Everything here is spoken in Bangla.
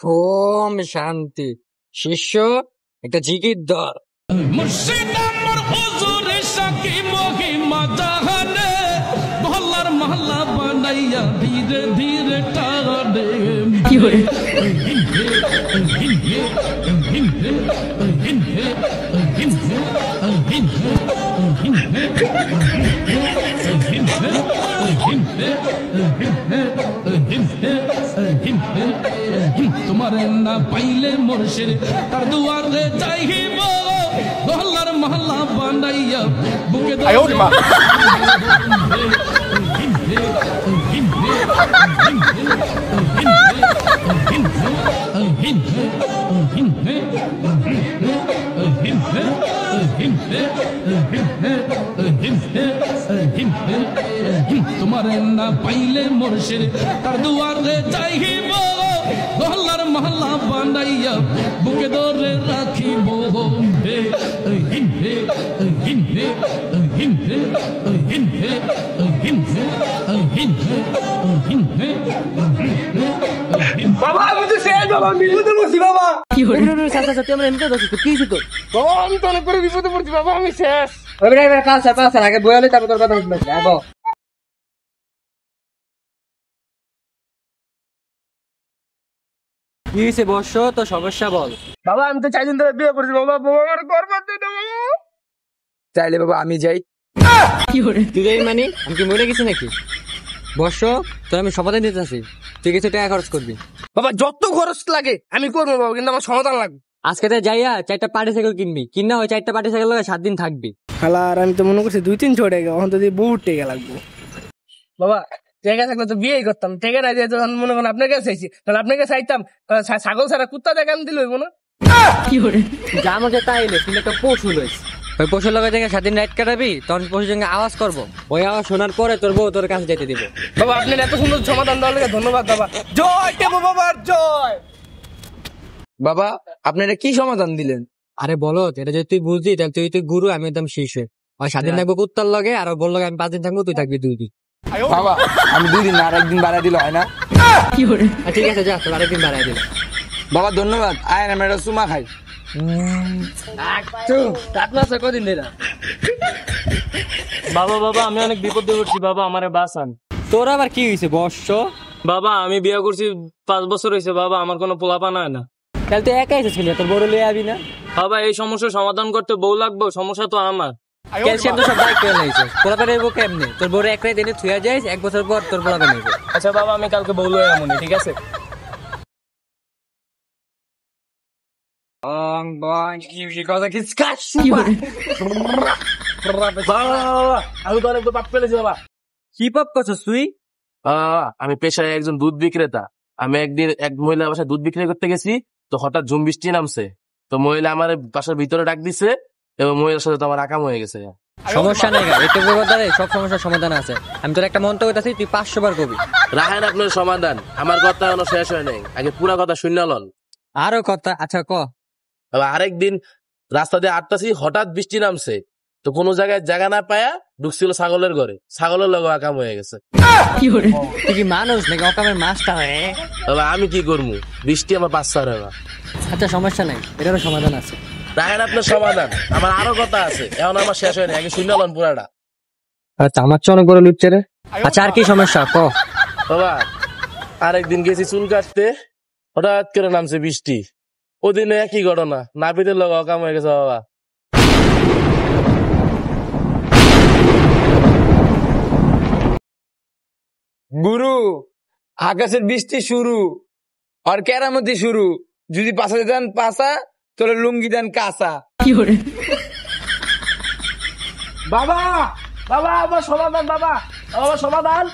ওম শান্তি। শিষ্য একটা জিকির ধর। মুর্শিদ আমার হুজুরে সাকি মহিমা জাহানে মহল্লার মহল্লা বানাইয়া ধীরে ধীরে টানে কি করে তোমার না পাইলে মুর্শিদ তার দুয়ারে যাইব মহল্লার মহল্লা বানাইয়া বুকে তোমার না পাইলে মুর্শিদ তার দুয়ারে যাইব মহল্লার মহল্লা বানাইয়া বুকে ধরে রাখিব বাবা আমি তো শেষ বাবা বিপদে পড়ছি বাবা কি হলো? তুই আমার এমনি দোষ কি হয়েছে তোর? বাবা আমি তো অনেক করে বিপদে পড়ছি বাবা আমি শেষ পাঁচ আগে বয়ালে তারপর তোর কথা শুনবে। কি হয়েছে বর্ষ? তো সমস্যা বল। বাবা আমি তো 4 দিন ধরে বিয়ে করছি বাবা বাবা আমার গর্ভ দিতে চাইলে বাবা আমি যাই। কি করে তুই যাই মানে আমি কি মরে গেছি নাকি? বর্ষ তোর আমি সমাধান দিতে আছি, তুই কিছু টাকা খরচ করবি। বাবা যত খরচ লাগে আমি করবো বাবা, কিন্তু আমার সমাধান লাগবে। আজকে তো যাইয়া 4টা পার্টি সাইকেল কিনবি, কিনা হয় 4টা পার্টি সাইকেল লাগে 7 দিন থাকবি। খালা আর আমি তো মনে করছি 2-3 টাকা এখন তো বহুত টাকা লাগবে। বাবা টাকা থাকলে তো বিয়েই করতাম, টাকা নাই দিয়ে যখন মনে করেন আপনার কাছে চাইছি, তাহলে আপনার কাছে চাইতাম ছাগল ছাড়া কুত্তা দেখা আমি দিল হইব না। কি করে যা আমাকে তাইলে তুমি একটা পশু লইস, ওই পশুর লগে থেকে 7 দিন রাইড কাটাবি, তখন পশুর সঙ্গে আওয়াজ করবো, ওই আওয়াজ শোনার পরে তোর বউ তোর কাছে যেতে দিব। বাবা আপনার এত সুন্দর সমাধান দেওয়ার লাগে ধন্যবাদ বাবা। জয় টেপো বাবার জয়। বাবা আপনারা কি সমাধান দিলেন? আরে বলো, এটা যদি তুই বুঝলি তাহলে তুই গুরু, আমি একদম শিষ্য। ওই 7 দিন থাকবো কুত্তার লগে, আর বললো আমি 5 দিন থাকবো, তুই থাকবি 2 দিন। বাবা আমি 2 দিন আর 1 দিন বাড়াই দিলে হয় না? কি করে ঠিক আছে যা, তোর আরেকদিন বাড়াই দিল। বাবা ধন্যবাদ। আয় আমরা একটা চুমা খাই। কদিন দিলা বাবা বাবা আমি অনেক বিপদে পড়ছি বাবা, আমারে বাঁচান। তোর আবার কি হয়েছে বর্ষ? বাবা আমি বিয়ে করছি 5 বছর হয়েছে বাবা, আমার কোনো পোলাপান হয় না। তাহলে তুই একাই ছিল, তোর বড় লিয়ে আবি না? বাবা এই সমস্যার সমাধান করতে বউ লাগবে, সমস্যা তো আমার। ক্যালসিয়াম তো সব দায়িত্ব নিয়েছে, পোলাপা নেবো কেমনে? তোর বড় এক রাত এনে থুয়া যাইস, 1 বছর পর তোর পোলাপা নেবো। আচ্ছা বাবা আমি কালকে বউ লয়ে এমনই, ঠিক আছে? আমি তো অনেক পাপ পেলেছি বাবা। কি পাপ করছস তুই? আমি পেশায় একজন দুধ বিক্রেতা। আমি একদিন এক মহিলা বাসায় দুধ বিক্রি করতে গেছি, তো হঠাৎ ঝুম বৃষ্টি নামছে, তো মহিলা আমার বাসার ভিতরে ডাক দিছে এবং মহিলার সাথে তো আমার আকাম হয়ে গেছে। সমস্যা নাই, এইটুকু কথা সব সমস্যার সমাধান আছে। আমি তোর একটা মন্ত্র করতেছি, তুই 500 বার কবি। রাখেন আপনার সমাধান, আমার কথা এখনো শেষ হয় নাই, আগে পুরা কথা শূন্য লন। আরো কথা? আচ্ছা ক। আরেকদিন রাস্তা দিয়ে আটতাছি, হঠাৎ বৃষ্টি নামছে, তো কোনো জায়গায় জায়গা না পায়া ঢুকছিল ছাগলের ঘরে, ছাগলের লগে আকাম হয়ে গেছে। তুই কি মানুষ নাকি অকামের মাছটা হয়ে? আমি কি করবো, বৃষ্টি আমার বাচ্চা হয় না। আচ্ছা সমস্যা নাই, এটারও সমাধান আছে। রাখেন আপনার সমাধান, আমার আরো কথা আছে, এখন আমার শেষ হয় না, আগে শূন্য লন পুরাটা। আচ্ছা আমার তো অনেক বড় লুচ্ছে রে। আচ্ছা আর কি সমস্যা ক। বাবা আরেকদিন গেছি চুল কাটতে, হঠাৎ করে নামছে বৃষ্টি, ওদিনে একই ঘটনা, নাপিতের লগে অকাম হয়ে গেছে বাবা। গুরু আকাশের বৃষ্টি শুরু, আর কেরামতি শুরু, যদি পাশা দেন পাশা, তোর লুঙ্গি দেন কাঁচা। বাবা বাবা আমার সমাধান, বাবা আমার সমাধান।